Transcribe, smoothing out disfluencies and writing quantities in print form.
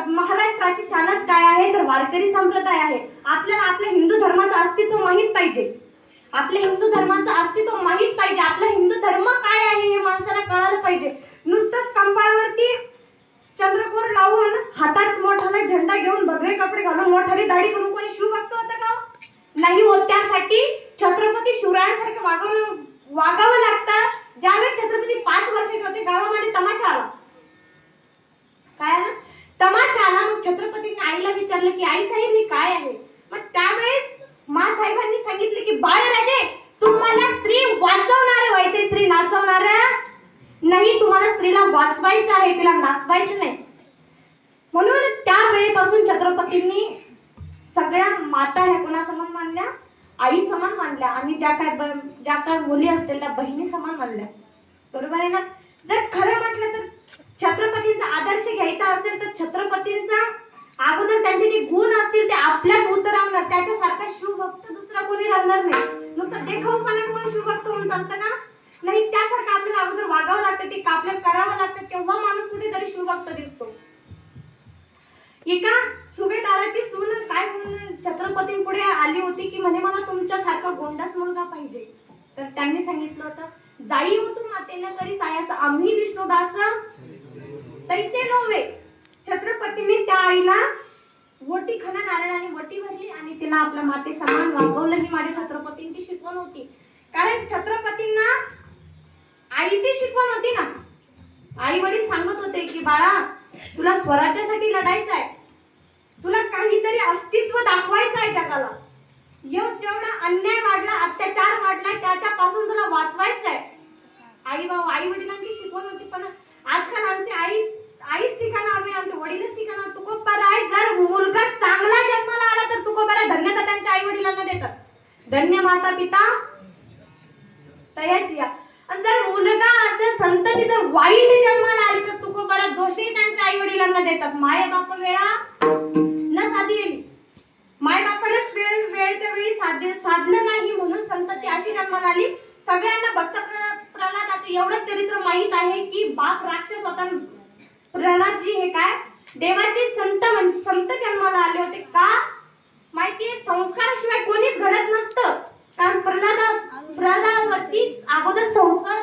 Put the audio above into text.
महाराष्ट्राची शानच काय आहे तर वारकरी संप्रदाय आहे. आपल्याला आपल्या हिंदू धर्माचं अस्तित्व माहित पाहिजे. आपल्या हिंदू धर्माचं अस्तित्व माहित पाहिजे. आपला हिंदू धर्म काय आहे हे माणसाला कळायला पाहिजे. नुसतंच कंपाळावरती चंद्रकोर लावून हातात मोठाला झेंडा घेऊन भगवे कपडे घालून मोठाली दाढी करून कोणी शिवभक्त होतं का? नाही होत. त्यासाठी छत्रपती शिवरायांसारखं वागावं लागतं. ज्यावेळी छत्रपती 5 वर्षाचे होते गावामध्ये तमाशा आला. काय आला? तमाशा आला. मग छत्रपतींनी आईला विचारलं की आई साहेब ही काय आहे? मग त्यावेळेस मा साहेबांनी सांगितले की बाळराजे तुम्हाला स्त्री वाचवणारे व्हायचे, स्त्री नाचवणारे नाही. तुम्हाला स्त्रीला वाचवायचं आहे, तिला नाचवायचं नाही. म्हणून त्यावेळेपासून छत्रपतींनी सगळ्या माता ह्या कोणा समान मानल्या? आई समान मानल्या. आणि ज्या काय मुली असतील त्या बहिणी समान मानल्या. बरोबर आहे ना? जर खरं म्हटलं तर छत्रपतींचा आदर्श घ्यायचा असेल तर छत्रपतींचा अगोदर त्यांचे जे गुण असतील ते आपल्यात उतरवणार. त्याच्यासारखा शिवभक्त दुसरा कोणी राहणार नाही. नुसतं देखावपणा करून शिवभक्त होऊन चालतं का? नाही. त्यासारखं आपल्याला अगोदर वागावं लागतं, ते आपल्याला करावं लागतं. तेव्हा माणूस कुठेतरी शिवभक्त दिसतो. एका सुभेदाराची सून काय म्हणून छत्रपतींपुढे आली होती की म्हणे मला तुमच्यासारखा गोंडस मुलगा पाहिजे. तर त्यांनी सांगितलं होतं जाई हो तू मातेनं करी सायाचं आम्ही विष्णुदास तैसे नव्हे. छत्रपतींनी त्या आईला वटी खणा नारळाने वटी भरली आणि तिला आपल्या माते समान वागवलं. ही माझ्या छत्रपतींची शिकवण होती. कारण छत्रपतींना आईची शिकवण होती ना. आई वडील सांगत होते की बाळा तुला स्वराज्यासाठी लढायचं आहे, तुला काहीतरी अस्तित्व दाखवायचं आहे जगाला. जेवढा अन्याय वाढला, अत्याचार वाढला त्याच्यापासून तुला वाचवायचं आहे. आई वडिलांची शिकवण होती. पण आजकाल आमची आईच ठिकाणं, आमचे वडीलच ठिकाणं. तुकोबारा आहे. जर मुलगा चांगला जन्माला आला तर तुकोबारा धन्यता त्यांच्या आई वडिलांना देतात. धन्य माता पिता तयाच या. आणि जर मुलगा असं संतती जर वाईट जन्माला आली तर तुकोबारा दोषही त्यांच्या आई वडिलांना देतात. माय बाप वेळा न साधी माय बापालाच वेळच्या वेळी साधलं नाही म्हणून संतती अशी जन्माला आली. सगळ्यांना भक्त प्रल्हादाचं एवढंच चरित्र माहित आहे की बाप राक्षस होता. प्रल्हादजी हे काय देवाचे संत जन्माला आले होते. का माहितीये? संस्काराशिवाय कोणीच घडत नसतं. कारण प्रल्हादावरती अगोदर संस्कार